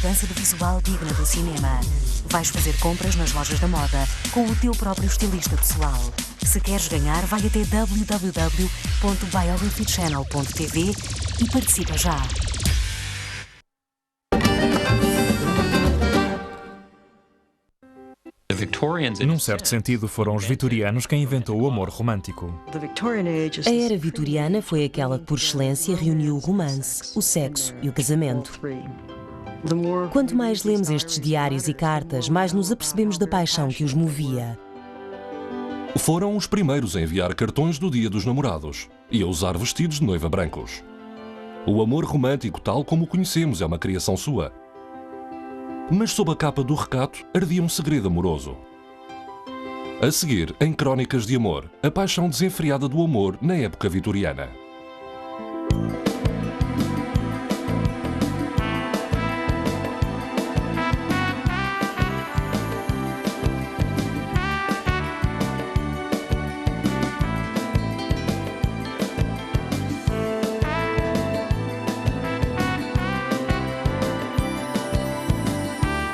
mudança de visual digna do cinema. Vais fazer compras nas lojas da moda com o teu próprio estilista pessoal. Se queres ganhar, vai até www.biographychannel.tv e participa já. Num certo sentido, foram os vitorianos quem inventou o amor romântico. A era vitoriana foi aquela que, por excelência, reuniu o romance, o sexo e o casamento. Quanto mais lemos estes diários e cartas, mais nos apercebemos da paixão que os movia. Foram os primeiros a enviar cartões do Dia dos Namorados e a usar vestidos de noiva brancos. O amor romântico, tal como o conhecemos, é uma criação sua. Mas sob a capa do recato ardia um segredo amoroso. A seguir, em Crónicas de Amor, a paixão desenfreada do amor na época vitoriana.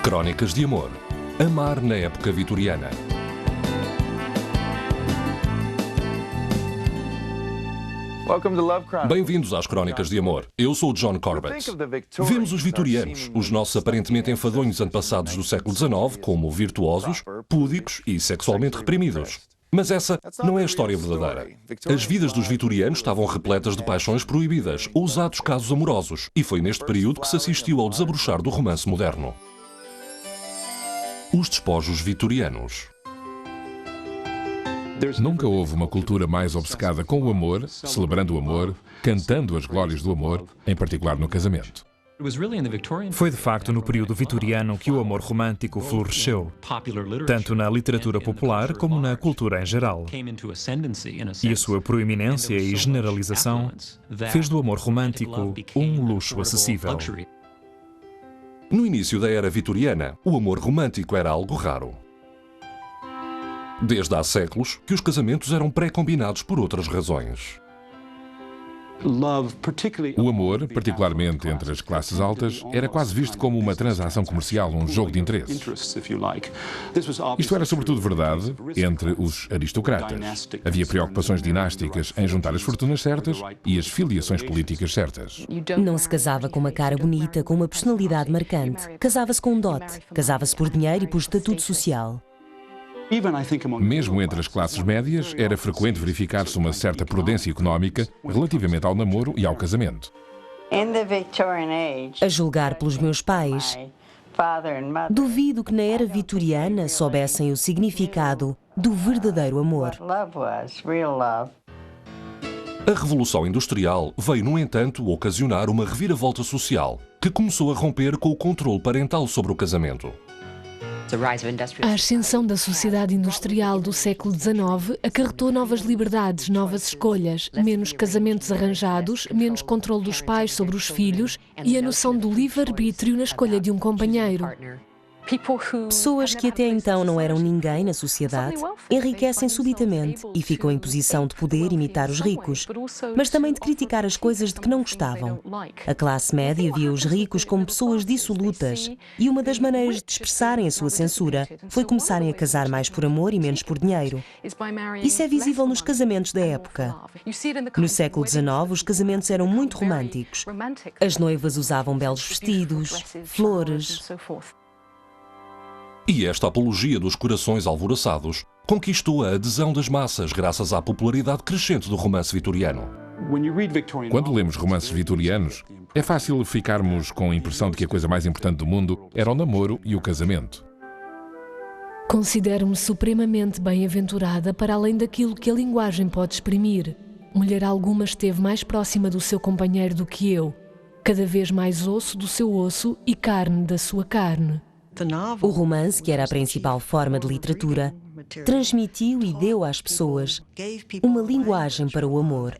Crónicas de Amor. Amar na época vitoriana. Bem-vindos às Crónicas de Amor. Eu sou o John Corbett. Vemos os vitorianos, os nossos aparentemente enfadonhos antepassados do século XIX, como virtuosos, púdicos e sexualmente reprimidos. Mas essa não é a história verdadeira. As vidas dos vitorianos estavam repletas de paixões proibidas, ousados casos amorosos, e foi neste período que se assistiu ao desabrochar do romance moderno. Os despojos vitorianos. Nunca houve uma cultura mais obcecada com o amor, celebrando o amor, cantando as glórias do amor, em particular no casamento. Foi de facto no período vitoriano que o amor romântico floresceu, tanto na literatura popular como na cultura em geral. E a sua proeminência e generalização fez do amor romântico um luxo acessível. No início da era vitoriana, o amor romântico era algo raro. Desde há séculos que os casamentos eram pré-combinados por outras razões. O amor, particularmente entre as classes altas, era quase visto como uma transação comercial, um jogo de interesses. Isto era sobretudo verdade entre os aristocratas. Havia preocupações dinásticas em juntar as fortunas certas e as filiações políticas certas. Não se casava com uma cara bonita, com uma personalidade marcante. Casava-se com um dote. Casava-se por dinheiro e por estatuto social. Mesmo entre as classes médias, era frequente verificar-se uma certa prudência económica relativamente ao namoro e ao casamento. A julgar pelos meus pais, duvido que na era vitoriana soubessem o significado do verdadeiro amor. A Revolução Industrial veio, no entanto, ocasionar uma reviravolta social que começou a romper com o controle parental sobre o casamento. A ascensão da sociedade industrial do século XIX acarretou novas liberdades, novas escolhas, menos casamentos arranjados, menos controle dos pais sobre os filhos e a noção do livre-arbítrio na escolha de um companheiro. Pessoas que até então não eram ninguém na sociedade enriquecem subitamente e ficam em posição de poder imitar os ricos, mas também de criticar as coisas de que não gostavam. A classe média via os ricos como pessoas dissolutas e uma das maneiras de expressarem a sua censura foi começarem a casar mais por amor e menos por dinheiro. Isso é visível nos casamentos da época. No século XIX, os casamentos eram muito românticos. As noivas usavam belos vestidos, flores. E esta apologia dos corações alvoroçados conquistou a adesão das massas graças à popularidade crescente do romance vitoriano. Quando lemos romances vitorianos, é fácil ficarmos com a impressão de que a coisa mais importante do mundo era o namoro e o casamento. Considero-me supremamente bem-aventurada para além daquilo que a linguagem pode exprimir. Mulher alguma esteve mais próxima do seu companheiro do que eu, cada vez mais osso do seu osso e carne da sua carne. O romance, que era a principal forma de literatura, transmitiu e deu às pessoas uma linguagem para o amor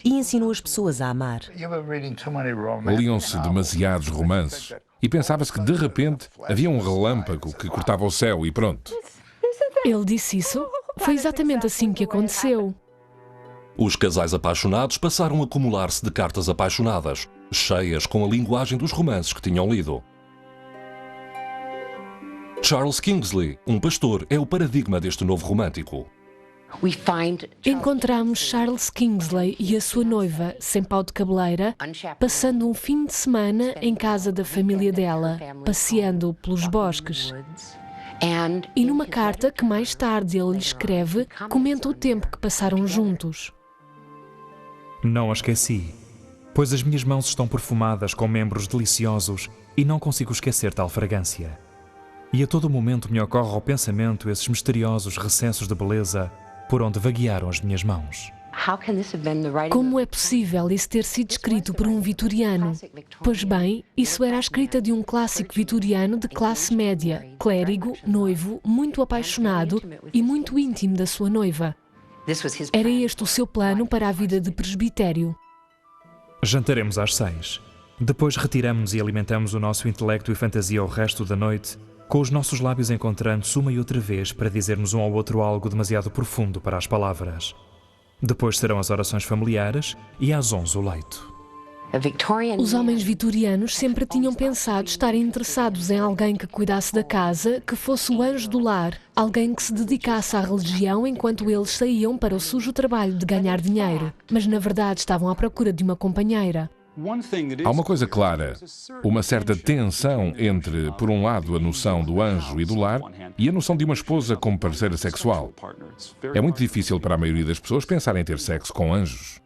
e ensinou as pessoas a amar. Liam-se demasiados romances e pensava-se que de repente havia um relâmpago que cortava o céu e pronto. Ele disse isso? Foi exatamente assim que aconteceu. Os casais apaixonados passaram a acumular-se de cartas apaixonadas, cheias com a linguagem dos romances que tinham lido. Charles Kingsley, um pastor, é o paradigma deste novo romântico. Encontramos Charles Kingsley e a sua noiva, sem pau de cabeleira, passando um fim de semana em casa da família dela, passeando pelos bosques. E numa carta que mais tarde ele lhe escreve, comenta o tempo que passaram juntos. Não a esqueci, pois as minhas mãos estão perfumadas com membros deliciosos e não consigo esquecer tal fragrância. E a todo momento me ocorre ao pensamento esses misteriosos recessos de beleza por onde vaguearam as minhas mãos. Como é possível isso ter sido escrito por um vitoriano? Pois bem, isso era a escrita de um clássico vitoriano de classe média, clérigo, noivo, muito apaixonado e muito íntimo da sua noiva. Era este o seu plano para a vida de presbitério. Jantaremos às 6. Depois retiramos-nos e alimentamos o nosso intelecto e fantasia o resto da noite, com os nossos lábios encontrando-se uma e outra vez para dizermos um ao outro algo demasiado profundo para as palavras. Depois serão as orações familiares e às 11 o leito. Os homens vitorianos sempre tinham pensado estar interessados em alguém que cuidasse da casa, que fosse o anjo do lar, alguém que se dedicasse à religião enquanto eles saíam para o sujo trabalho de ganhar dinheiro, mas na verdade estavam à procura de uma companheira. Há uma coisa clara, uma certa tensão entre, por um lado, a noção do anjo e do lar e a noção de uma esposa como parceira sexual. É muito difícil para a maioria das pessoas pensar em ter sexo com anjos.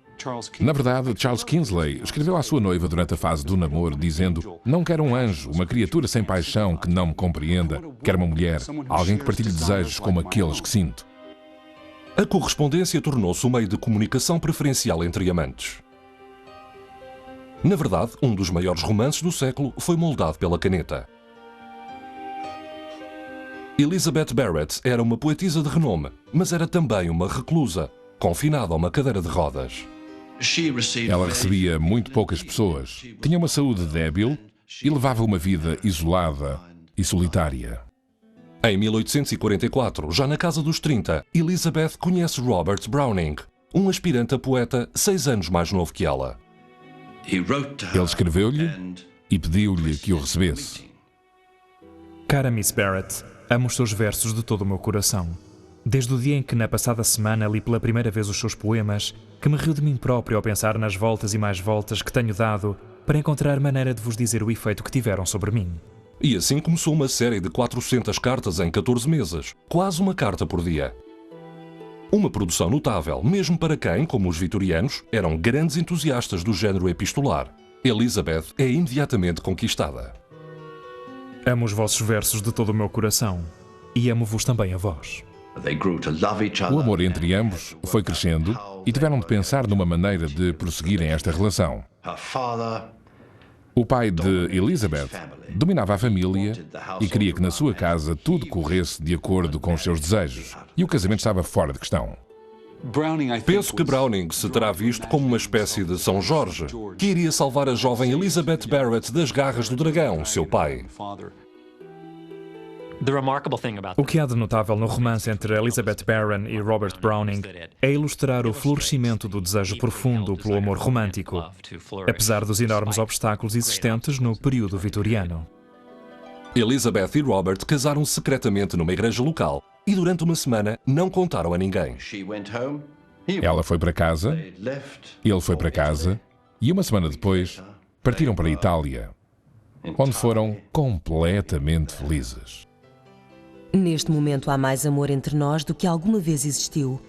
Na verdade, Charles Kingsley escreveu à sua noiva durante a fase do namoro, dizendo: "Não quero um anjo, uma criatura sem paixão que não me compreenda. Quero uma mulher, alguém que partilhe desejos como aqueles que sinto." A correspondência tornou-se um meio de comunicação preferencial entre amantes. Na verdade, um dos maiores romances do século foi moldado pela caneta. Elizabeth Barrett era uma poetisa de renome, mas era também uma reclusa, confinada a uma cadeira de rodas. Ela recebia muito poucas pessoas, tinha uma saúde débil e levava uma vida isolada e solitária. Em 1844, já na casa dos 30, Elizabeth conhece Robert Browning, um aspirante a poeta 6 anos mais novo que ela. Ele escreveu-lhe e pediu-lhe que o recebesse. Cara Miss Barrett, amo os seus versos de todo o meu coração. Desde o dia em que na passada semana li pela primeira vez os seus poemas, que me rio de mim próprio ao pensar nas voltas e mais voltas que tenho dado para encontrar maneira de vos dizer o efeito que tiveram sobre mim. E assim começou uma série de 400 cartas em 14 meses, quase uma carta por dia. Uma produção notável, mesmo para quem, como os vitorianos, eram grandes entusiastas do género epistolar. Elizabeth é imediatamente conquistada. Amo os vossos versos de todo o meu coração e amo-vos também a vós. O amor entre ambos foi crescendo e tiveram de pensar numa maneira de prosseguirem esta relação. O pai de Elizabeth dominava a família e queria que na sua casa tudo corresse de acordo com os seus desejos, e o casamento estava fora de questão. Penso que Browning se terá visto como uma espécie de São Jorge, que iria salvar a jovem Elizabeth Barrett das garras do dragão, seu pai. O que há de notável no romance entre Elizabeth Barron e Robert Browning é ilustrar o florescimento do desejo profundo pelo amor romântico, apesar dos enormes obstáculos existentes no período vitoriano. Elizabeth e Robert casaram-se secretamente numa igreja local e durante uma semana não contaram a ninguém. Ela foi para casa, ele foi para casa e uma semana depois partiram para a Itália, onde foram completamente felizes. Neste momento há mais amor entre nós do que alguma vez existiu.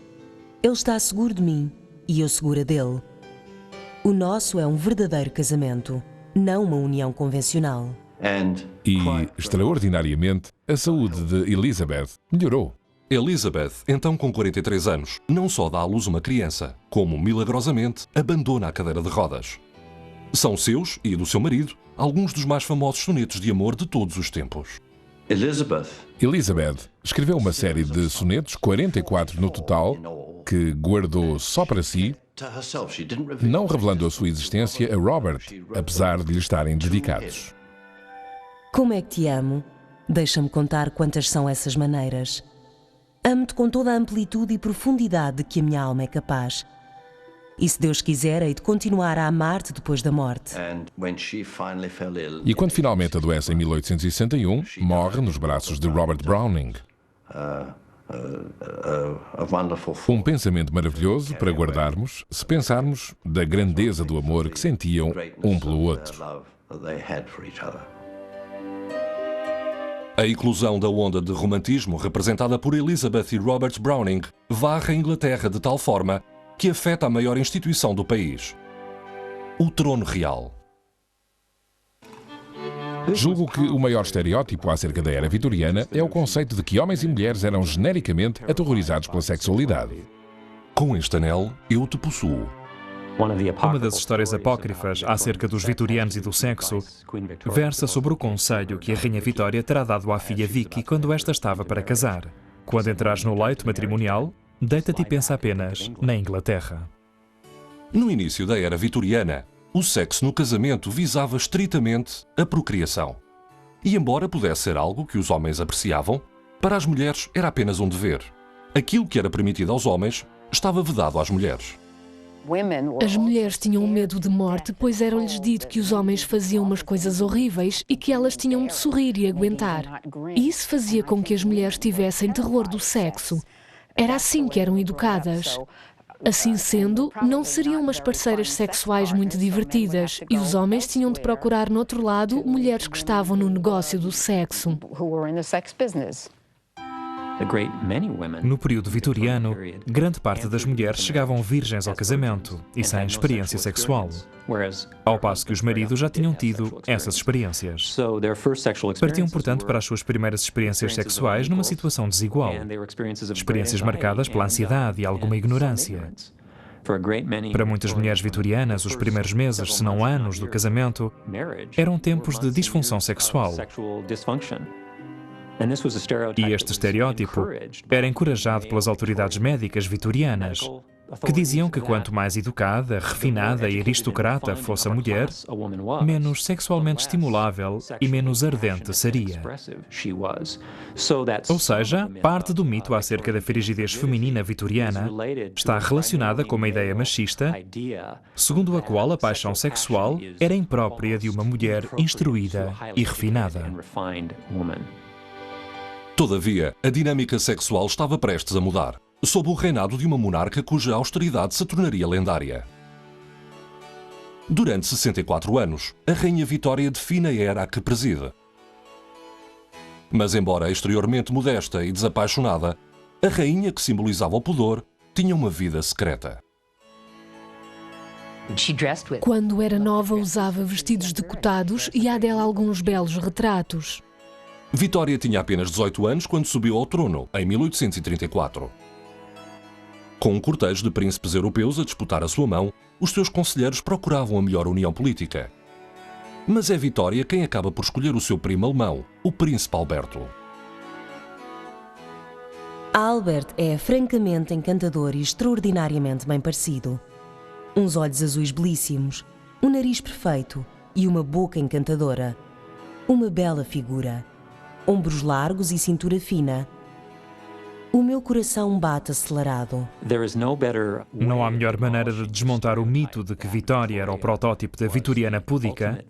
Ele está seguro de mim e eu segura dele. O nosso é um verdadeiro casamento, não uma união convencional. E, extraordinariamente, a saúde de Elizabeth melhorou. Elizabeth, então com 43 anos, não só dá à luz uma criança, como milagrosamente abandona a cadeira de rodas. São seus e do seu marido alguns dos mais famosos sonetos de amor de todos os tempos. Elizabeth escreveu uma série de sonetos, 44 no total, que guardou só para si, não revelando a sua existência a Robert, apesar de lhe estarem dedicados. Como é que te amo? Deixa-me contar quantas são essas maneiras. Amo-te com toda a amplitude e profundidade de que a minha alma é capaz. E se Deus quiser, hei de continuar a amar-te depois da morte. E quando finalmente adoece em 1861, morre nos braços de Robert Browning. Um pensamento maravilhoso para guardarmos, se pensarmos da grandeza do amor que sentiam um pelo outro. A eclosão da onda de romantismo representada por Elizabeth e Robert Browning varre a Inglaterra de tal forma que afeta a maior instituição do país, o trono real. Julgo que o maior estereótipo acerca da era vitoriana é o conceito de que homens e mulheres eram genericamente aterrorizados pela sexualidade. Com este anel, eu te possuo. Uma das histórias apócrifas acerca dos vitorianos e do sexo versa sobre o conselho que a Rainha Vitória terá dado à filha Vicky quando esta estava para casar. Quando entrares no leito matrimonial, deita-te e pensa apenas na Inglaterra. No início da era vitoriana, o sexo no casamento visava estritamente a procriação. E embora pudesse ser algo que os homens apreciavam, para as mulheres era apenas um dever. Aquilo que era permitido aos homens estava vedado às mulheres. As mulheres tinham medo de morte, pois era-lhes dito que os homens faziam umas coisas horríveis e que elas tinham de sorrir e aguentar. E isso fazia com que as mulheres tivessem terror do sexo. Era assim que eram educadas. Assim sendo, não seriam umas parceiras sexuais muito divertidas e os homens tinham de procurar no outro lado mulheres que estavam no negócio do sexo. No período vitoriano, grande parte das mulheres chegavam virgens ao casamento e sem experiência sexual, ao passo que os maridos já tinham tido essas experiências. Partiam, portanto, para as suas primeiras experiências sexuais numa situação desigual, experiências marcadas pela ansiedade e alguma ignorância. Para muitas mulheres vitorianas, os primeiros meses, se não anos, do casamento eram tempos de disfunção sexual. E este estereótipo era encorajado pelas autoridades médicas vitorianas, que diziam que quanto mais educada, refinada e aristocrata fosse a mulher, menos sexualmente estimulável e menos ardente seria. Ou seja, parte do mito acerca da frigidez feminina vitoriana está relacionada com uma ideia machista, segundo a qual a paixão sexual era imprópria de uma mulher instruída e refinada. Todavia, a dinâmica sexual estava prestes a mudar, sob o reinado de uma monarca cuja austeridade se tornaria lendária. Durante 64 anos, a Rainha Vitória define a era a que preside. Mas, embora exteriormente modesta e desapaixonada, a rainha que simbolizava o pudor tinha uma vida secreta. Quando era nova, usava vestidos decotados e há dela alguns belos retratos. Vitória tinha apenas 18 anos quando subiu ao trono, em 1834. Com um cortejo de príncipes europeus a disputar a sua mão, os seus conselheiros procuravam a melhor união política. Mas é Vitória quem acaba por escolher o seu primo alemão, o príncipe Alberto. Albert é francamente encantador e extraordinariamente bem parecido. Uns olhos azuis belíssimos, um nariz perfeito e uma boca encantadora. Uma bela figura. Ombros largos e cintura fina. O meu coração bate acelerado. Não há melhor maneira de desmontar o mito de que Vitória era o protótipo da vitoriana púdica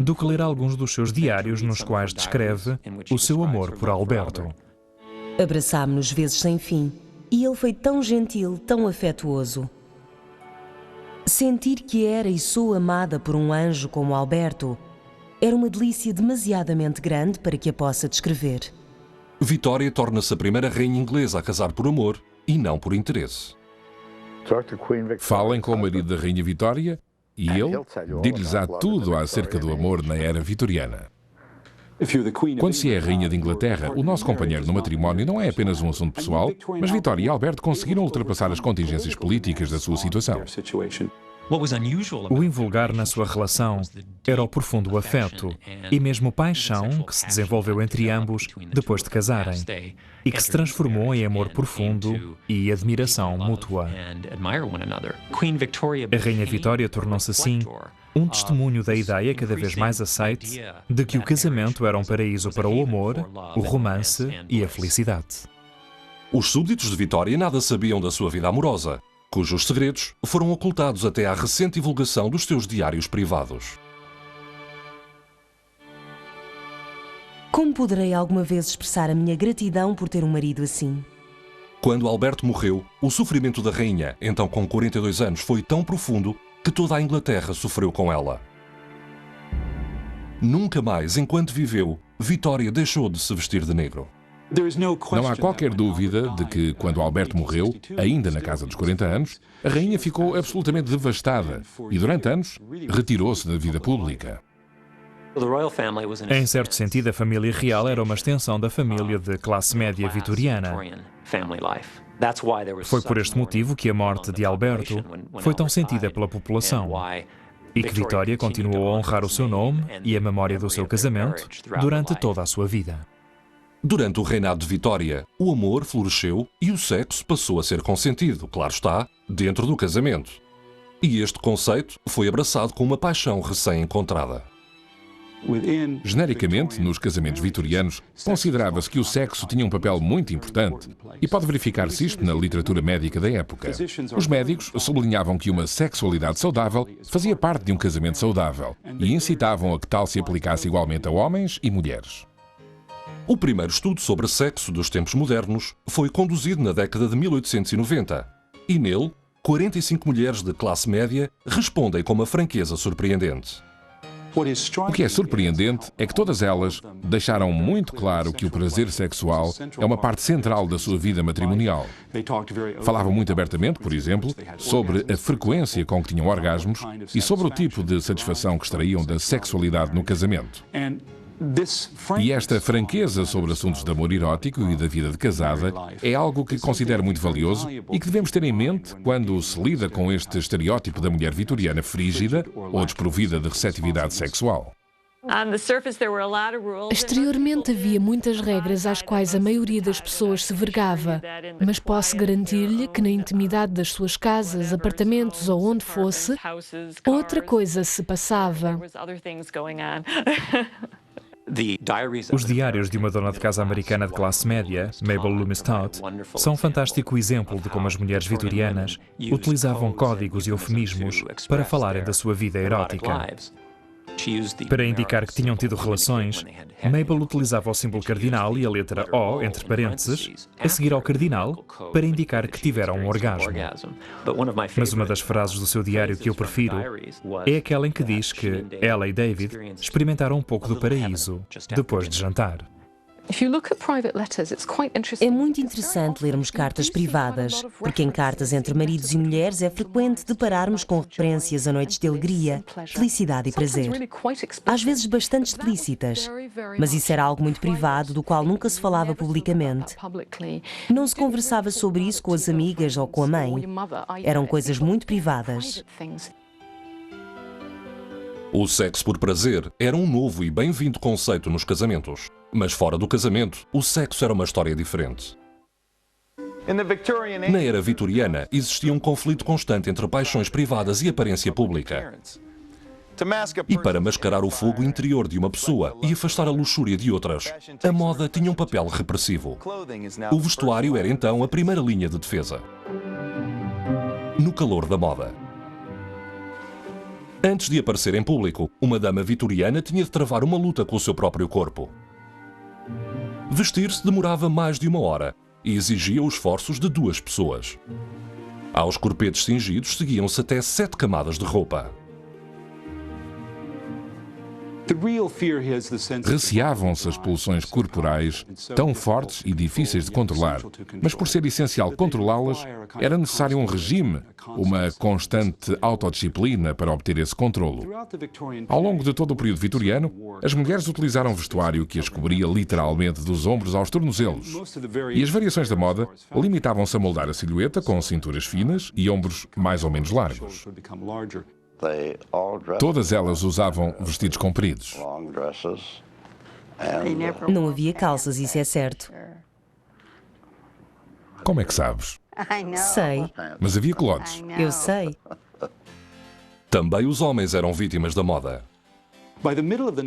do que ler alguns dos seus diários nos quais descreve o seu amor por Alberto. Abraçámo-nos vezes sem fim e ele foi tão gentil, tão afetuoso. Sentir que era e sou amada por um anjo como Alberto era uma delícia demasiadamente grande para que a possa descrever. Vitória torna-se a primeira rainha inglesa a casar por amor e não por interesse. Falem com o marido da Rainha Vitória e ele diz-lhes tudo acerca do amor na era vitoriana. Quando se é Rainha de Inglaterra, o nosso companheiro no matrimónio não é apenas um assunto pessoal, mas Vitória e Alberto conseguiram ultrapassar as contingências políticas da sua situação. O invulgar na sua relação era o profundo afeto e mesmo paixão que se desenvolveu entre ambos depois de casarem e que se transformou em amor profundo e admiração mútua. A Rainha Vitória tornou-se assim um testemunho da ideia cada vez mais aceite de que o casamento era um paraíso para o amor, o romance e a felicidade. Os súbditos de Vitória nada sabiam da sua vida amorosa, cujos segredos foram ocultados até à recente divulgação dos seus diários privados. Como poderei alguma vez expressar a minha gratidão por ter um marido assim? Quando Alberto morreu, o sofrimento da rainha, então com 42 anos, foi tão profundo que toda a Inglaterra sofreu com ela. Nunca mais, enquanto viveu, Vitória deixou de se vestir de negro. Não há qualquer dúvida de que, quando Alberto morreu, ainda na casa dos 40 anos, a rainha ficou absolutamente devastada e, durante anos, retirou-se da vida pública. Em certo sentido, a família real era uma extensão da família de classe média vitoriana. Foi por este motivo que a morte de Alberto foi tão sentida pela população e que Vitória continuou a honrar o seu nome e a memória do seu casamento durante toda a sua vida. Durante o reinado de Vitória, o amor floresceu e o sexo passou a ser consentido, claro está, dentro do casamento. E este conceito foi abraçado com uma paixão recém-encontrada. Genericamente, nos casamentos vitorianos, considerava-se que o sexo tinha um papel muito importante e pode verificar-se isto na literatura médica da época. Os médicos sublinhavam que uma sexualidade saudável fazia parte de um casamento saudável e incitavam a que tal se aplicasse igualmente a homens e mulheres. O primeiro estudo sobre sexo dos tempos modernos foi conduzido na década de 1890 e nele, 45 mulheres de classe média respondem com uma franqueza surpreendente. O que é surpreendente é que todas elas deixaram muito claro que o prazer sexual é uma parte central da sua vida matrimonial. Falavam muito abertamente, por exemplo, sobre a frequência com que tinham orgasmos e sobre o tipo de satisfação que extraíam da sexualidade no casamento. E esta franqueza sobre assuntos de amor erótico e da vida de casada é algo que considero muito valioso e que devemos ter em mente quando se lida com este estereótipo da mulher vitoriana frígida ou desprovida de receptividade sexual. Exteriormente havia muitas regras às quais a maioria das pessoas se vergava, mas posso garantir-lhe que na intimidade das suas casas, apartamentos ou onde fosse, outra coisa se passava. Os diários de uma dona de casa americana de classe média, Mabel Loomis Todd, são um fantástico exemplo de como as mulheres vitorianas utilizavam códigos e eufemismos para falarem da sua vida erótica. Para indicar que tinham tido relações, Mabel utilizava o símbolo cardinal e a letra O, entre parênteses, a seguir ao cardinal, para indicar que tiveram um orgasmo. Mas uma das frases do seu diário que eu prefiro é aquela em que diz que ela e David experimentaram um pouco do paraíso depois de jantar. É muito interessante lermos cartas privadas, porque em cartas entre maridos e mulheres é frequente depararmos com referências a noites de alegria, felicidade e prazer. Às vezes bastante explícitas, mas isso era algo muito privado do qual nunca se falava publicamente. Não se conversava sobre isso com as amigas ou com a mãe. Eram coisas muito privadas. O sexo por prazer era um novo e bem-vindo conceito nos casamentos. Mas fora do casamento, o sexo era uma história diferente. Na era vitoriana, existia um conflito constante entre paixões privadas e aparência pública. E para mascarar o fogo interior de uma pessoa e afastar a luxúria de outras, a moda tinha um papel repressivo. O vestuário era então a primeira linha de defesa. No calor da moda. Antes de aparecer em público, uma dama vitoriana tinha de travar uma luta com o seu próprio corpo. Vestir-se demorava mais de 1 hora e exigia os esforços de 2 pessoas. Aos corpetes cingidos seguiam-se até 7 camadas de roupa. Receavam-se as pulsões corporais tão fortes e difíceis de controlar, mas por ser essencial controlá-las, era necessário um regime, uma constante autodisciplina para obter esse controlo. Ao longo de todo o período vitoriano, as mulheres utilizaram vestuário que as cobria literalmente dos ombros aos tornozelos. E as variações da moda limitavam-se a moldar a silhueta com cinturas finas e ombros mais ou menos largos. Todas elas usavam vestidos compridos. Não havia calças, isso é certo. Como é que sabes? Sei. Mas havia culotes. Eu sei. Também os homens eram vítimas da moda.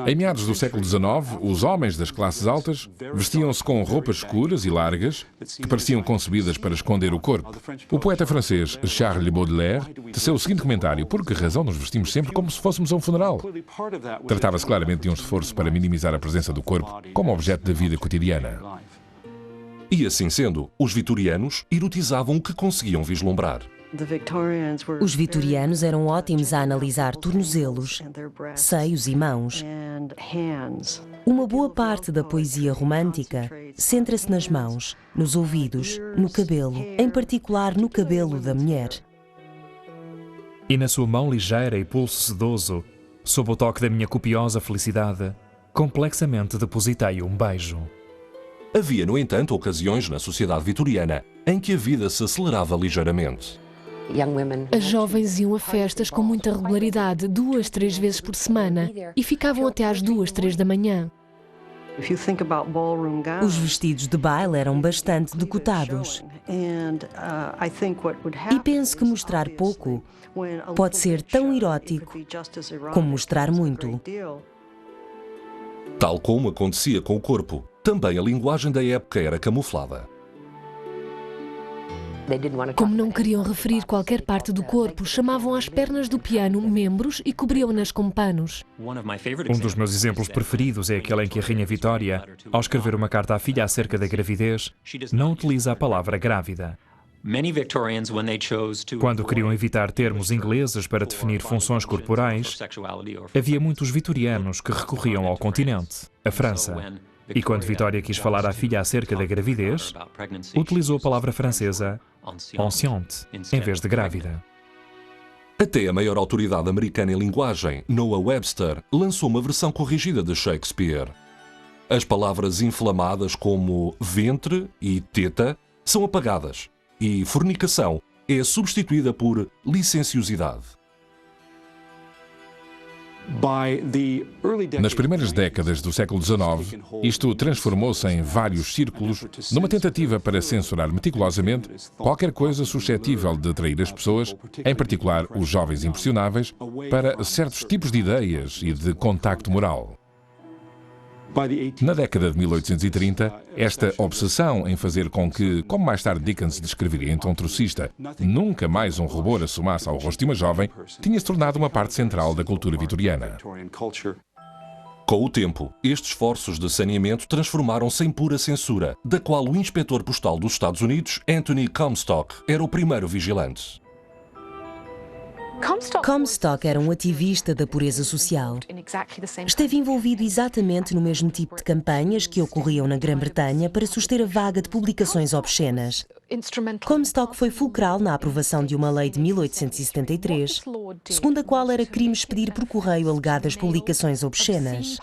Em meados do século XIX, os homens das classes altas vestiam-se com roupas escuras e largas que pareciam concebidas para esconder o corpo. O poeta francês Charles Baudelaire teceu o seguinte comentário: por que razão nos vestimos sempre como se fôssemos a um funeral? Tratava-se claramente de um esforço para minimizar a presença do corpo como objeto da vida cotidiana. E assim sendo, os vitorianos erotizavam o que conseguiam vislumbrar. Os vitorianos eram ótimos a analisar tornozelos, seios e mãos. Uma boa parte da poesia romântica centra-se nas mãos, nos ouvidos, no cabelo, em particular no cabelo da mulher. E na sua mão ligeira e pulso sedoso, sob o toque da minha copiosa felicidade, complexamente depositei um beijo. Havia, no entanto, ocasiões na sociedade vitoriana em que a vida se acelerava ligeiramente. As jovens iam a festas com muita regularidade, 2, 3 vezes por semana, e ficavam até às 2, 3 da manhã. Os vestidos de baile eram bastante decotados. E penso que mostrar pouco pode ser tão erótico como mostrar muito. Tal como acontecia com o corpo, também a linguagem da época era camuflada. Como não queriam referir qualquer parte do corpo, chamavam às pernas do piano membros e cobriam-nas com panos. Um dos meus exemplos preferidos é aquele em que a Rainha Vitória, ao escrever uma carta à filha acerca da gravidez, não utiliza a palavra grávida. Quando queriam evitar termos ingleses para definir funções corporais, havia muitos vitorianos que recorriam ao continente, a França. E quando Vitória quis falar à filha acerca da gravidez, utilizou a palavra francesa enceinte, em vez de grávida. Até a maior autoridade americana em linguagem, Noah Webster, lançou uma versão corrigida de Shakespeare. As palavras inflamadas como ventre e teta são apagadas, e fornicação é substituída por licenciosidade. Nas primeiras décadas do século XIX, isto transformou-se em vários círculos numa tentativa para censurar meticulosamente qualquer coisa suscetível de atrair as pessoas, em particular os jovens impressionáveis, para certos tipos de ideias e de contacto moral. Na década de 1830, esta obsessão em fazer com que, como mais tarde Dickens descreveria em tom trocista, nunca mais um rubor assomasse ao rosto de uma jovem, tinha-se tornado uma parte central da cultura vitoriana. Com o tempo, estes esforços de saneamento transformaram-se em pura censura, da qual o inspetor postal dos Estados Unidos, Anthony Comstock, era o primeiro vigilante. Comstock era um ativista da pureza social. Esteve envolvido exatamente no mesmo tipo de campanhas que ocorriam na Grã-Bretanha para suster a vaga de publicações obscenas. Comstock foi fulcral na aprovação de uma lei de 1873, segundo a qual era crime expedir por correio alegadas publicações obscenas.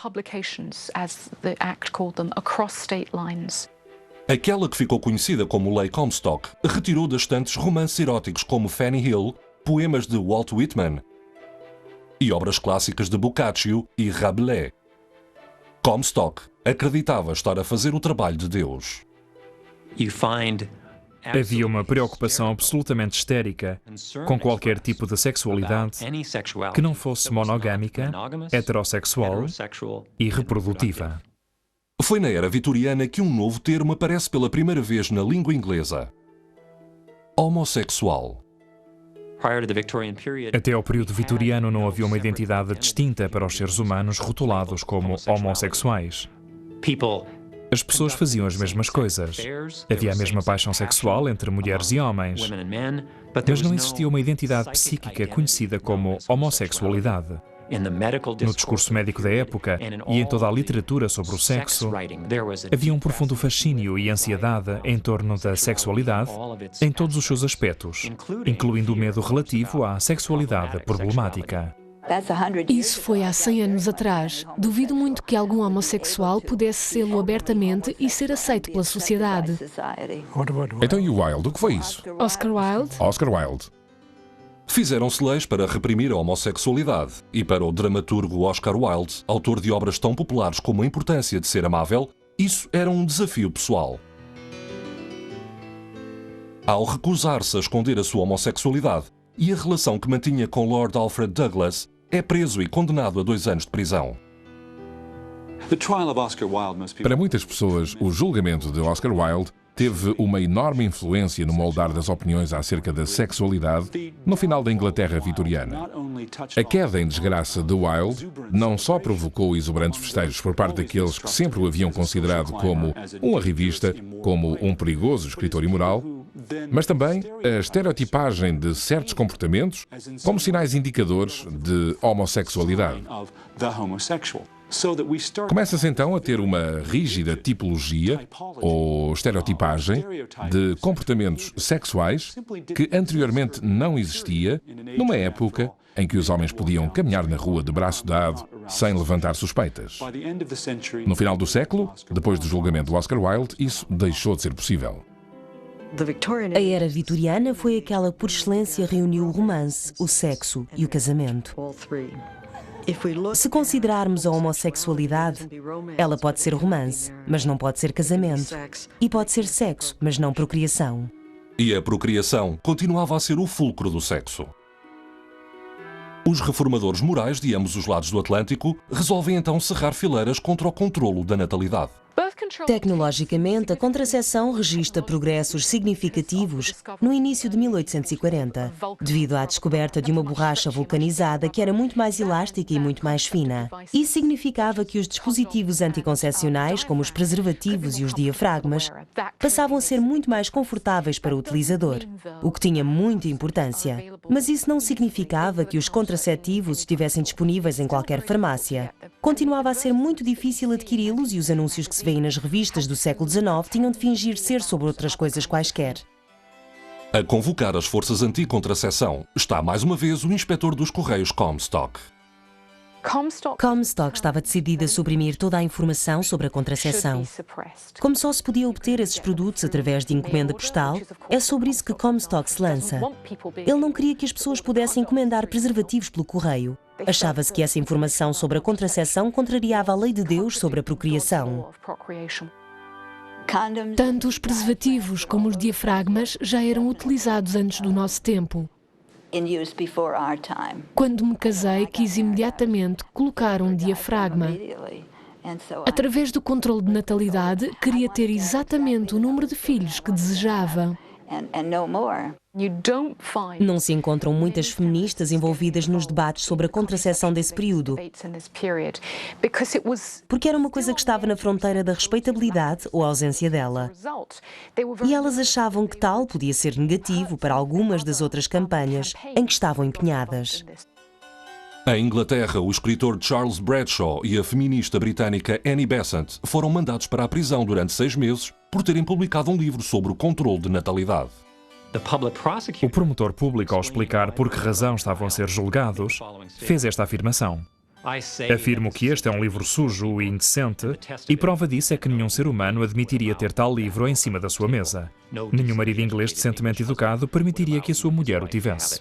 Aquela que ficou conhecida como Lei Comstock retirou das estantes romances eróticos como Fanny Hill, poemas de Walt Whitman e obras clássicas de Boccaccio e Rabelais. Comstock acreditava estar a fazer o trabalho de Deus. Havia uma preocupação absolutamente histérica com qualquer tipo de sexualidade que não fosse monogâmica, heterossexual e reprodutiva. Foi na era vitoriana que um novo termo aparece pela primeira vez na língua inglesa: homossexual. Até ao período vitoriano não havia uma identidade distinta para os seres humanos rotulados como homossexuais. As pessoas faziam as mesmas coisas. Havia a mesma paixão sexual entre mulheres e homens, mas não existia uma identidade psíquica conhecida como homossexualidade. No discurso médico da época e em toda a literatura sobre o sexo, havia um profundo fascínio e ansiedade em torno da sexualidade em todos os seus aspectos, incluindo o medo relativo à sexualidade problemática. Isso foi há 100 anos atrás. Duvido muito que algum homossexual pudesse sê-lo abertamente e ser aceito pela sociedade. Então e o Wilde? O que foi isso? Oscar Wilde? Oscar Wilde. Fizeram-se leis para reprimir a homossexualidade, e para o dramaturgo Oscar Wilde, autor de obras tão populares como A Importância de Ser Amável, isso era um desafio pessoal. Ao recusar-se a esconder a sua homossexualidade e a relação que mantinha com Lord Alfred Douglas, é preso e condenado a 2 anos de prisão. Para muitas pessoas, o julgamento de Oscar Wilde teve uma enorme influência no moldar das opiniões acerca da sexualidade no final da Inglaterra vitoriana. A queda em desgraça de Wilde não só provocou exuberantes festejos por parte daqueles que sempre o haviam considerado como um arrivista, como um perigoso escritor imoral, mas também a estereotipagem de certos comportamentos como sinais indicadores de homossexualidade. Começa-se então a ter uma rígida tipologia ou estereotipagem de comportamentos sexuais que anteriormente não existia, numa época em que os homens podiam caminhar na rua de braço dado sem levantar suspeitas. No final do século, depois do julgamento do Oscar Wilde, isso deixou de ser possível. A era vitoriana foi aquela que por excelência reuniu o romance, o sexo e o casamento. Se considerarmos a homossexualidade, ela pode ser romance, mas não pode ser casamento. E pode ser sexo, mas não procriação. E a procriação continuava a ser o fulcro do sexo. Os reformadores morais de ambos os lados do Atlântico resolvem então cerrar fileiras contra o controlo da natalidade. Tecnologicamente, a contracepção registra progressos significativos no início de 1840, devido à descoberta de uma borracha vulcanizada que era muito mais elástica e muito mais fina. Isso significava que os dispositivos anticoncepcionais, como os preservativos e os diafragmas, passavam a ser muito mais confortáveis para o utilizador, o que tinha muita importância. Mas isso não significava que os contraceptivos estivessem disponíveis em qualquer farmácia. Continuava a ser muito difícil adquiri-los e os anúncios que se vêem nas revistas do século XIX tinham de fingir ser sobre outras coisas quaisquer. A convocar as forças anti-contracepção está mais uma vez o inspetor dos Correios Comstock. Comstock estava decidido a suprimir toda a informação sobre a contracepção. Como só se podia obter esses produtos através de encomenda postal, é sobre isso que Comstock se lança. Ele não queria que as pessoas pudessem encomendar preservativos pelo correio. Achava-se que essa informação sobre a contracepção contrariava a lei de Deus sobre a procriação. Tanto os preservativos como os diafragmas já eram utilizados antes do nosso tempo. Quando me casei, quis imediatamente colocar um diafragma. Através do controle de natalidade, queria ter exatamente o número de filhos que desejava. Não se encontram muitas feministas envolvidas nos debates sobre a contracepção desse período, porque era uma coisa que estava na fronteira da respeitabilidade ou ausência dela. E elas achavam que tal podia ser negativo para algumas das outras campanhas em que estavam empenhadas. Em Inglaterra, o escritor Charles Bradshaw e a feminista britânica Annie Besant foram mandados para a prisão durante 6 meses por terem publicado um livro sobre o controle de natalidade. O promotor público, ao explicar por que razão estavam a ser julgados, fez esta afirmação. Afirmo que este é um livro sujo e indecente, e prova disso é que nenhum ser humano admitiria ter tal livro em cima da sua mesa. Nenhum marido inglês decentemente educado permitiria que a sua mulher o tivesse.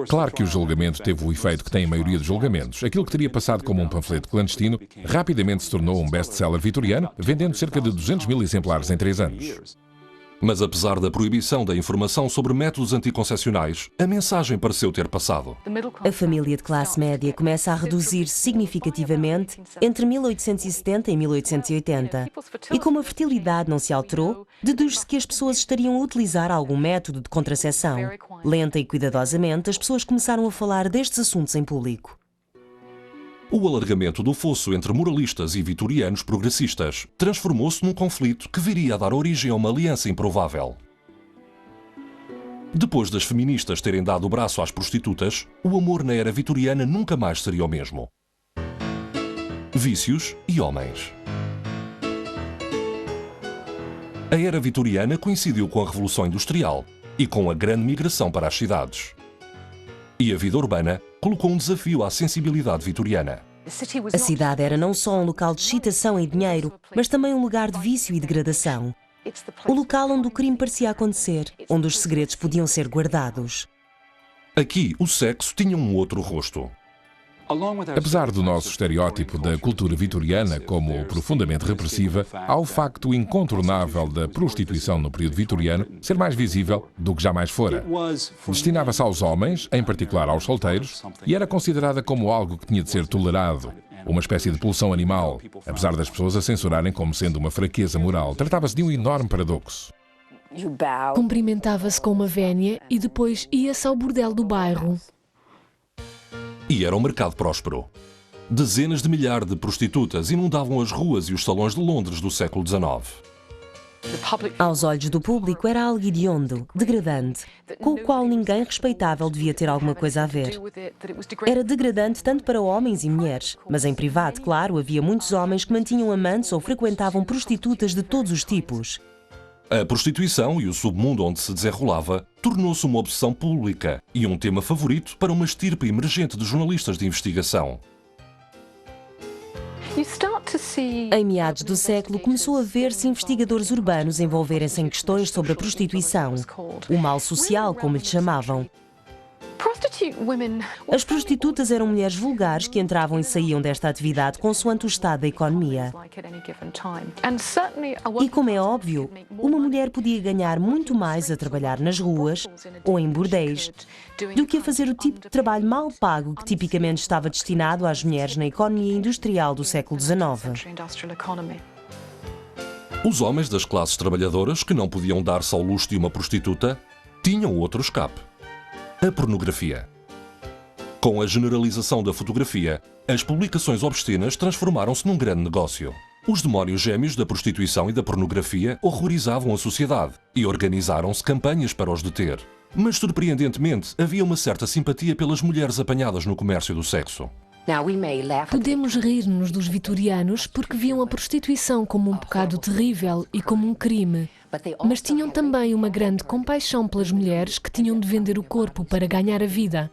Claro que o julgamento teve o efeito que tem a maioria dos julgamentos. Aquilo que teria passado como um panfleto clandestino rapidamente se tornou um best-seller vitoriano, vendendo cerca de 200.000 exemplares em 3 anos. Mas apesar da proibição da informação sobre métodos anticoncepcionais, a mensagem pareceu ter passado. A família de classe média começa a reduzir-se significativamente entre 1870 e 1880. E como a fertilidade não se alterou, deduz-se que as pessoas estariam a utilizar algum método de contracepção. Lenta e cuidadosamente, as pessoas começaram a falar destes assuntos em público. O alargamento do fosso entre moralistas e vitorianos progressistas transformou-se num conflito que viria a dar origem a uma aliança improvável. Depois das feministas terem dado o braço às prostitutas, o amor na era vitoriana nunca mais seria o mesmo. Vícios e homens. A era vitoriana coincidiu com a Revolução Industrial e com a grande migração para as cidades. E a vida urbana colocou um desafio à sensibilidade vitoriana. A cidade era não só um local de excitação e dinheiro, mas também um lugar de vício e degradação. O local onde o crime parecia acontecer, onde os segredos podiam ser guardados. Aqui, o sexo tinha um outro rosto. Apesar do nosso estereótipo da cultura vitoriana como profundamente repressiva, há o facto incontornável da prostituição no período vitoriano ser mais visível do que jamais fora. Destinava-se aos homens, em particular aos solteiros, e era considerada como algo que tinha de ser tolerado, uma espécie de pulsão animal, apesar das pessoas a censurarem como sendo uma fraqueza moral. Tratava-se de um enorme paradoxo. Cumprimentava-se com uma vénia e depois ia-se ao bordel do bairro. E era um mercado próspero. Dezenas de milhares de prostitutas inundavam as ruas e os salões de Londres do século XIX. Aos olhos do público era algo hediondo, degradante, com o qual ninguém respeitável devia ter alguma coisa a ver. Era degradante tanto para homens e mulheres, mas em privado, claro, havia muitos homens que mantinham amantes ou frequentavam prostitutas de todos os tipos. A prostituição e o submundo onde se desenrolava tornou-se uma obsessão pública e um tema favorito para uma estirpe emergente de jornalistas de investigação. Em meados do século, começou a ver-se investigadores urbanos envolverem-se em questões sobre a prostituição, o mal social, como lhe chamavam. As prostitutas eram mulheres vulgares que entravam e saíam desta atividade consoante o estado da economia. E, como é óbvio, uma mulher podia ganhar muito mais a trabalhar nas ruas ou em bordéis do que a fazer o tipo de trabalho mal pago que tipicamente estava destinado às mulheres na economia industrial do século XIX. Os homens das classes trabalhadoras que não podiam dar-se ao luxo de uma prostituta tinham outro escape: a pornografia. Com a generalização da fotografia, as publicações obscenas transformaram-se num grande negócio. Os demónios gêmeos da prostituição e da pornografia horrorizavam a sociedade e organizaram-se campanhas para os deter. Mas, surpreendentemente, havia uma certa simpatia pelas mulheres apanhadas no comércio do sexo. Podemos rir-nos dos vitorianos porque viam a prostituição como um pecado terrível e como um crime. Mas tinham também uma grande compaixão pelas mulheres que tinham de vender o corpo para ganhar a vida.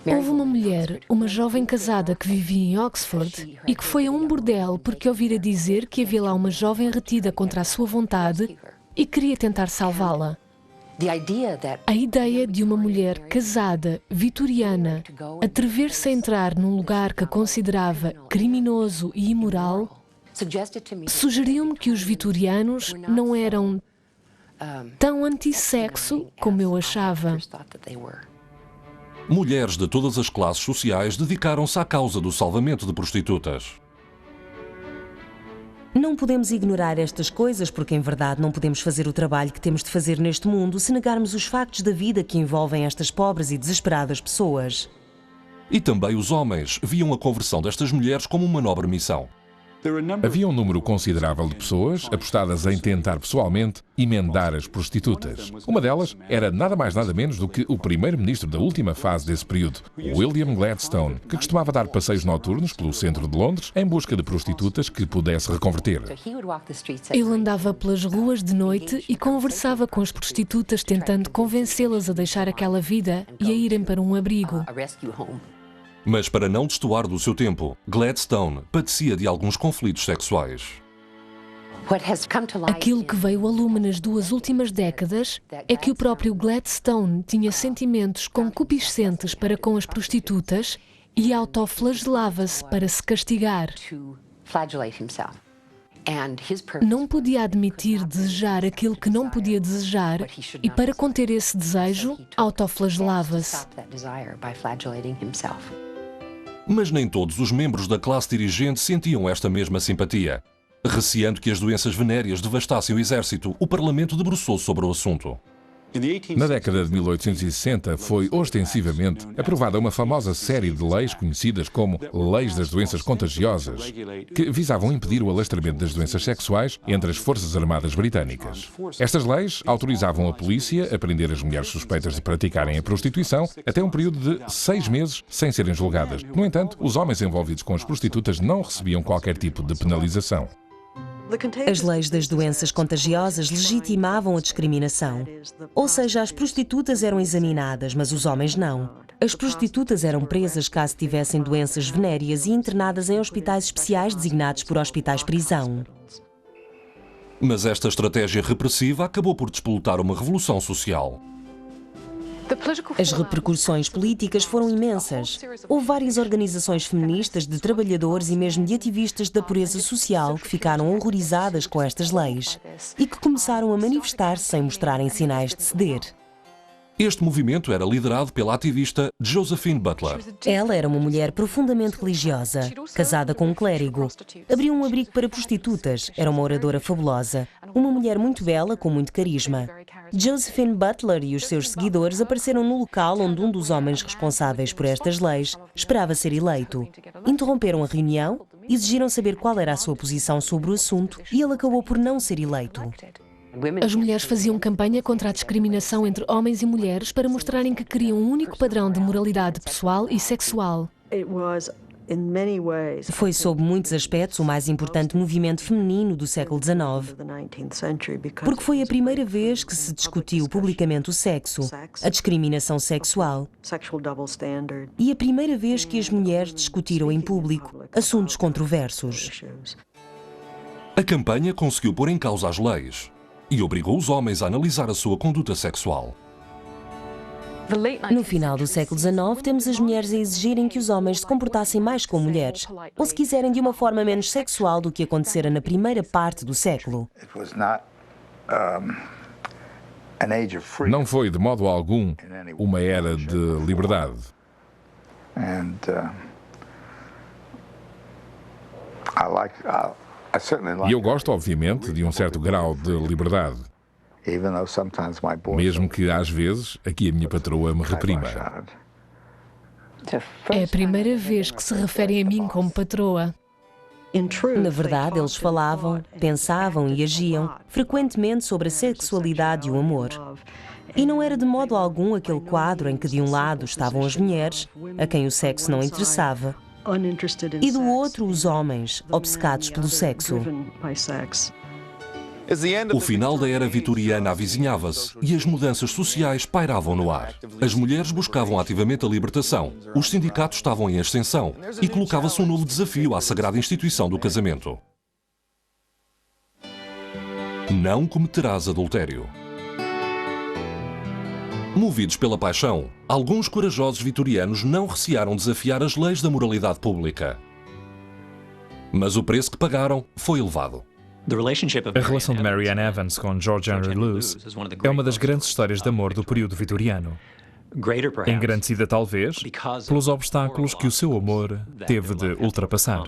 Houve uma mulher, uma jovem casada que vivia em Oxford e que foi a um bordel porque ouvira dizer que havia lá uma jovem retida contra a sua vontade e queria tentar salvá-la. A ideia de uma mulher casada, vitoriana, atrever-se a entrar num lugar que considerava criminoso e imoral, sugeriu-me que os vitorianos não eram tão antissexo como eu achava. Mulheres de todas as classes sociais dedicaram-se à causa do salvamento de prostitutas. Não podemos ignorar estas coisas porque, em verdade, não podemos fazer o trabalho que temos de fazer neste mundo se negarmos os factos da vida que envolvem estas pobres e desesperadas pessoas. E também os homens viam a conversão destas mulheres como uma nobre missão. Havia um número considerável de pessoas apostadas em tentar pessoalmente emendar as prostitutas. Uma delas era nada mais nada menos do que o primeiro-ministro da última fase desse período, William Gladstone, que costumava dar passeios noturnos pelo centro de Londres em busca de prostitutas que pudesse reconverter. Ele andava pelas ruas de noite e conversava com as prostitutas tentando convencê-las a deixar aquela vida e a irem para um abrigo. Mas, para não destoar do seu tempo, Gladstone padecia de alguns conflitos sexuais. Aquilo que veio a lume nas 2 últimas décadas é que o próprio Gladstone tinha sentimentos concupiscentes para com as prostitutas e autoflagelava-se para se castigar. Não podia admitir desejar aquilo que não podia desejar e, para conter esse desejo, autoflagelava-se. Mas nem todos os membros da classe dirigente sentiam esta mesma simpatia. Receando que as doenças venéreas devastassem o exército, o Parlamento debruçou sobre o assunto. Na década de 1860 foi ostensivamente aprovada uma famosa série de leis conhecidas como Leis das Doenças Contagiosas, que visavam impedir o alastramento das doenças sexuais entre as Forças Armadas Britânicas. Estas leis autorizavam a polícia a prender as mulheres suspeitas de praticarem a prostituição até um período de 6 meses sem serem julgadas. No entanto, os homens envolvidos com as prostitutas não recebiam qualquer tipo de penalização. As leis das doenças contagiosas legitimavam a discriminação. Ou seja, as prostitutas eram examinadas, mas os homens não. As prostitutas eram presas caso tivessem doenças venéreas e internadas em hospitais especiais designados por hospitais-prisão. Mas esta estratégia repressiva acabou por despolutar uma revolução social. As repercussões políticas foram imensas. Houve várias organizações feministas, de trabalhadores e mesmo de ativistas da pureza social que ficaram horrorizadas com estas leis e que começaram a manifestar-se sem mostrarem sinais de ceder. Este movimento era liderado pela ativista Josephine Butler. Ela era uma mulher profundamente religiosa, casada com um clérigo. Abriu um abrigo para prostitutas, era uma oradora fabulosa. Uma mulher muito bela, com muito carisma. Josephine Butler e os seus seguidores apareceram no local onde um dos homens responsáveis por estas leis esperava ser eleito. Interromperam a reunião, exigiram saber qual era a sua posição sobre o assunto e ele acabou por não ser eleito. As mulheres faziam campanha contra a discriminação entre homens e mulheres para mostrarem que queriam um único padrão de moralidade pessoal e sexual. Foi, sob muitos aspectos, o mais importante movimento feminino do século XIX, porque foi a primeira vez que se discutiu publicamente o sexo, a discriminação sexual, e a primeira vez que as mulheres discutiram em público assuntos controversos. A campanha conseguiu pôr em causa as leis e obrigou os homens a analisar a sua conduta sexual. No final do século XIX, temos as mulheres a exigirem que os homens se comportassem mais como mulheres, ou se quiserem de uma forma menos sexual do que acontecera na primeira parte do século. Não foi, de modo algum, uma era de liberdade. E eu gosto, obviamente, de um certo grau de liberdade, mesmo que, às vezes, aqui a minha patroa me reprima. É a primeira vez que se referem a mim como patroa. Na verdade, eles falavam, pensavam e agiam frequentemente sobre a sexualidade e o amor. E não era de modo algum aquele quadro em que de um lado estavam as mulheres, a quem o sexo não interessava, e do outro os homens, obcecados pelo sexo. O final da era vitoriana avizinhava-se e as mudanças sociais pairavam no ar. As mulheres buscavam ativamente a libertação, os sindicatos estavam em ascensão e colocava-se um novo desafio à sagrada instituição do casamento. Não cometerás adultério. Movidos pela paixão, alguns corajosos vitorianos não recearam desafiar as leis da moralidade pública. Mas o preço que pagaram foi elevado. A relação de Mary Ann Evans com George Henry Lewes é uma das grandes histórias de amor do período vitoriano. Engrandecida, talvez, pelos obstáculos que o seu amor teve de ultrapassar.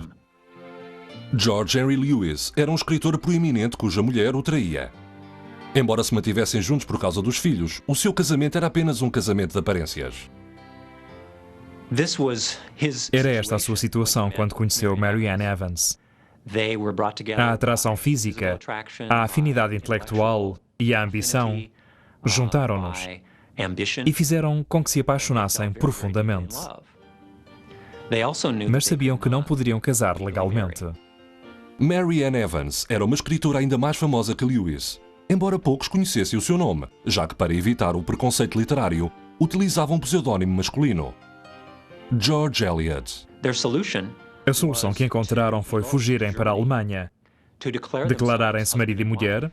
George Henry Lewes era um escritor proeminente cuja mulher o traía. Embora se mantivessem juntos por causa dos filhos, o seu casamento era apenas um casamento de aparências. Era esta a sua situação quando conheceu Mary Ann Evans. A atração física, a afinidade intelectual e a ambição juntaram-nos e fizeram com que se apaixonassem profundamente. Mas sabiam que não poderiam casar legalmente. Mary Ann Evans era uma escritora ainda mais famosa que Lewis, embora poucos conhecessem o seu nome, já que, para evitar o preconceito literário, utilizava um pseudónimo masculino: George Eliot. A solução que encontraram foi fugirem para a Alemanha, declararem-se marido e mulher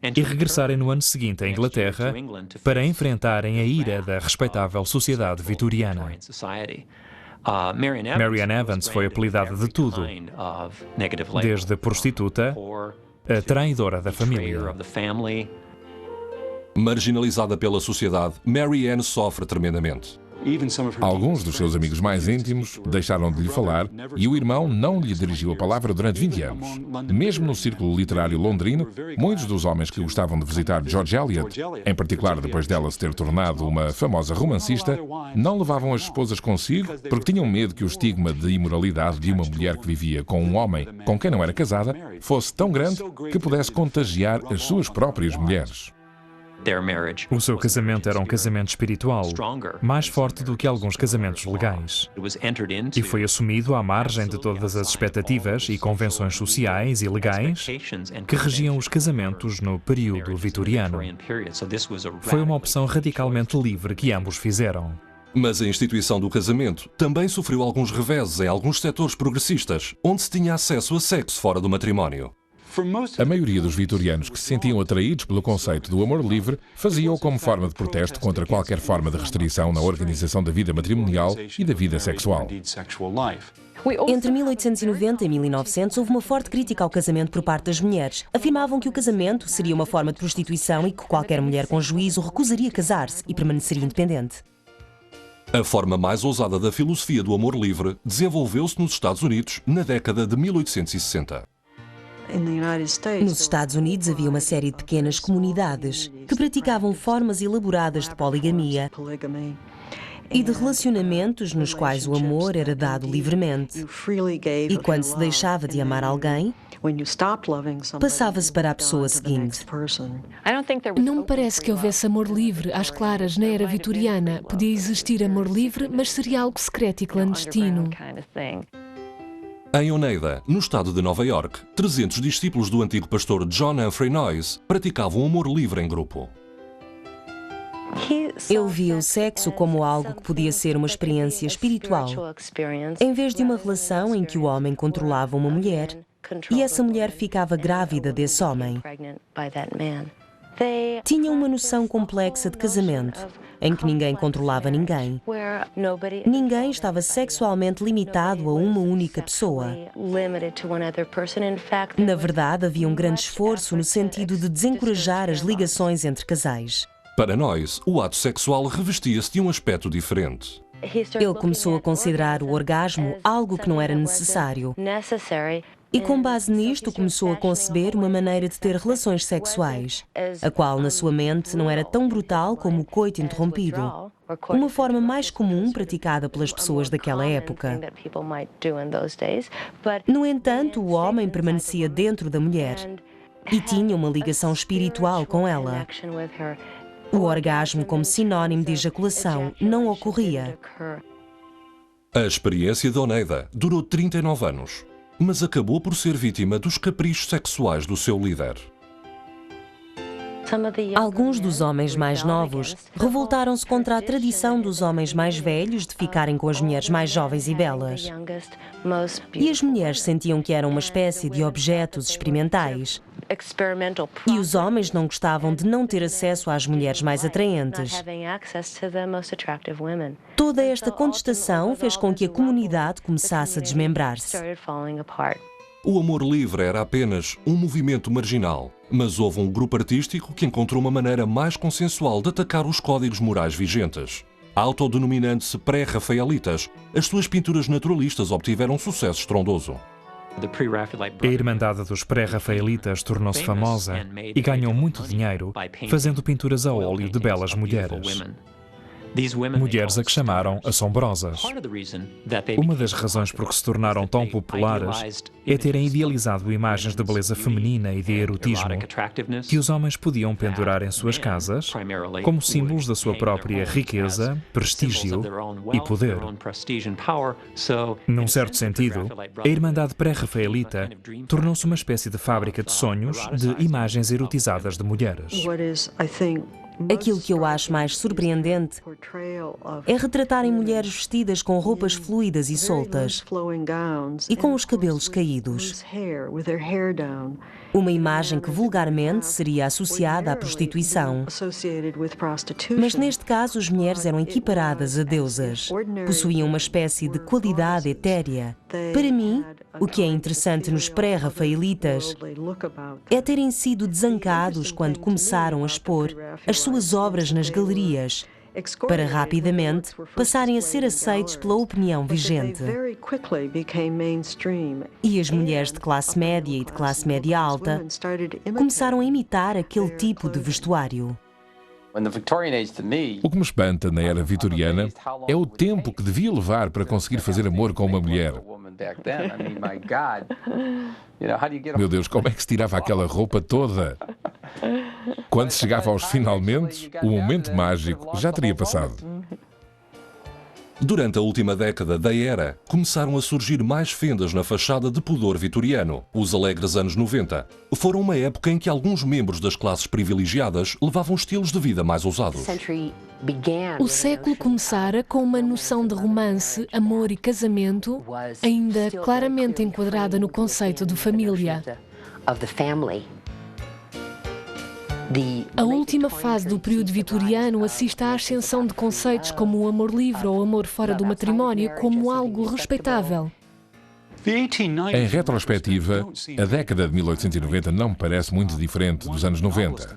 e regressarem no ano seguinte à Inglaterra para enfrentarem a ira da respeitável sociedade vitoriana. Mary Ann Evans foi apelidada de tudo, desde prostituta a traidora da família. Marginalizada pela sociedade, Mary Ann sofre tremendamente. Alguns dos seus amigos mais íntimos deixaram de lhe falar e o irmão não lhe dirigiu a palavra durante 20 anos. Mesmo no círculo literário londrino, muitos dos homens que gostavam de visitar George Eliot, em particular depois dela se ter tornado uma famosa romancista, não levavam as esposas consigo porque tinham medo que o estigma de imoralidade de uma mulher que vivia com um homem com quem não era casada fosse tão grande que pudesse contagiar as suas próprias mulheres. O seu casamento era um casamento espiritual, mais forte do que alguns casamentos legais. E foi assumido à margem de todas as expectativas e convenções sociais e legais que regiam os casamentos no período vitoriano. Foi uma opção radicalmente livre que ambos fizeram. Mas a instituição do casamento também sofreu alguns reveses em alguns setores progressistas, onde se tinha acesso a sexo fora do matrimónio. A maioria dos vitorianos que se sentiam atraídos pelo conceito do amor livre fazia-o como forma de protesto contra qualquer forma de restrição na organização da vida matrimonial e da vida sexual. Entre 1890 e 1900 houve uma forte crítica ao casamento por parte das mulheres. Afirmavam que o casamento seria uma forma de prostituição e que qualquer mulher com juízo recusaria casar-se e permaneceria independente. A forma mais ousada da filosofia do amor livre desenvolveu-se nos Estados Unidos na década de 1860. Nos Estados Unidos havia uma série de pequenas comunidades que praticavam formas elaboradas de poligamia e de relacionamentos nos quais o amor era dado livremente. E quando se deixava de amar alguém, passava-se para a pessoa seguinte. Não me parece que houvesse amor livre às claras na era vitoriana. Podia existir amor livre, mas seria algo secreto e clandestino. Em Oneida, no estado de Nova York, 300 discípulos do antigo pastor John Humphrey Noyes praticavam amor livre em grupo. Ele via o sexo como algo que podia ser uma experiência espiritual, em vez de uma relação em que o homem controlava uma mulher e essa mulher ficava grávida desse homem. Tinha uma noção complexa de casamento, em que ninguém controlava ninguém. Ninguém estava sexualmente limitado a uma única pessoa. Na verdade, havia um grande esforço no sentido de desencorajar as ligações entre casais. Para Noyes, o ato sexual revestia-se de um aspecto diferente. Ele começou a considerar o orgasmo algo que não era necessário. E com base nisto começou a conceber uma maneira de ter relações sexuais, a qual na sua mente não era tão brutal como o coito interrompido, uma forma mais comum praticada pelas pessoas daquela época. No entanto, o homem permanecia dentro da mulher e tinha uma ligação espiritual com ela. O orgasmo como sinónimo de ejaculação não ocorria. A experiência de Oneida durou 39 anos. Mas acabou por ser vítima dos caprichos sexuais do seu líder. Alguns dos homens mais novos revoltaram-se contra a tradição dos homens mais velhos de ficarem com as mulheres mais jovens e belas. E as mulheres sentiam que eram uma espécie de objetos experimentais. E os homens não gostavam de não ter acesso às mulheres mais atraentes. Toda esta contestação fez com que a comunidade começasse a desmembrar-se. O amor livre era apenas um movimento marginal, mas houve um grupo artístico que encontrou uma maneira mais consensual de atacar os códigos morais vigentes. Autodenominando-se pré-rafaelitas, as suas pinturas naturalistas obtiveram um sucesso estrondoso. A Irmandade dos Pré-Rafaelitas tornou-se famosa e ganhou muito dinheiro fazendo pinturas a óleo de belas mulheres. Mulheres a que chamaram assombrosas. Uma das razões por que se tornaram tão populares é terem idealizado imagens de beleza feminina e de erotismo que os homens podiam pendurar em suas casas como símbolos da sua própria riqueza, prestígio e poder. Num certo sentido, a Irmandade Pré-Rafaelita tornou-se uma espécie de fábrica de sonhos de imagens erotizadas de mulheres. Aquilo que eu acho mais surpreendente é retratarem mulheres vestidas com roupas fluidas e soltas e com os cabelos caídos. Uma imagem que vulgarmente seria associada à prostituição. Mas neste caso as mulheres eram equiparadas a deusas. Possuíam uma espécie de qualidade etérea. Para mim, o que é interessante nos pré-rafaelitas é terem sido desancados quando começaram a expor as suas obras nas galerias, para rapidamente passarem a ser aceitos pela opinião vigente. E as mulheres de classe média e de classe média alta começaram a imitar aquele tipo de vestuário. O que me espanta na era vitoriana é o tempo que devia levar para conseguir fazer amor com uma mulher. Meu Deus, como é que se tirava aquela roupa toda? Quando se chegava aos finalmente, o momento mágico já teria passado. Durante a última década da era, começaram a surgir mais fendas na fachada de pudor vitoriano. Os alegres anos 90 foram uma época em que alguns membros das classes privilegiadas levavam estilos de vida mais ousados. O século começara com uma noção de romance, amor e casamento ainda claramente enquadrada no conceito de família. A última fase do período vitoriano assiste à ascensão de conceitos como o amor livre ou amor fora do matrimónio como algo respeitável. Em retrospectiva, a década de 1890 não me parece muito diferente dos anos 90.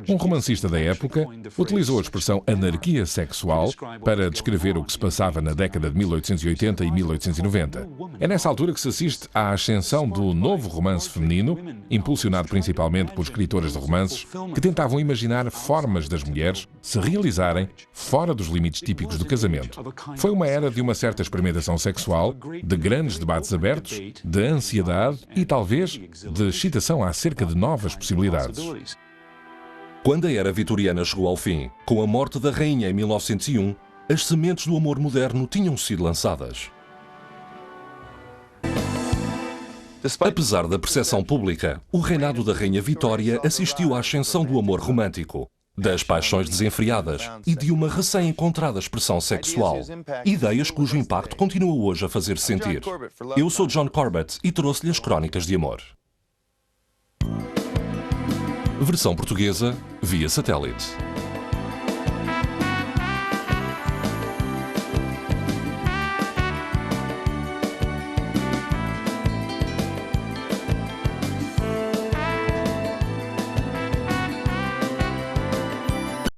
Um romancista da época utilizou a expressão anarquia sexual para descrever o que se passava na década de 1880 e 1890. É nessa altura que se assiste à ascensão do novo romance feminino, impulsionado principalmente por escritoras de romances que tentavam imaginar formas das mulheres se realizarem fora dos limites típicos do casamento. Foi uma era de uma certa experimentação sexual, de grandes debates abertos, de ansiedade e talvez de excitação acerca de novas possibilidades. Quando a era vitoriana chegou ao fim, com a morte da rainha em 1901, as sementes do amor moderno tinham sido lançadas. Apesar da percepção pública, o reinado da rainha Vitória assistiu à ascensão do amor romântico, das paixões desenfreadas e de uma recém-encontrada expressão sexual. Ideias cujo impacto continua hoje a fazer-se sentir. Eu sou John Corbett e trouxe-lhe as Crónicas de Amor. Versão portuguesa, via satélite.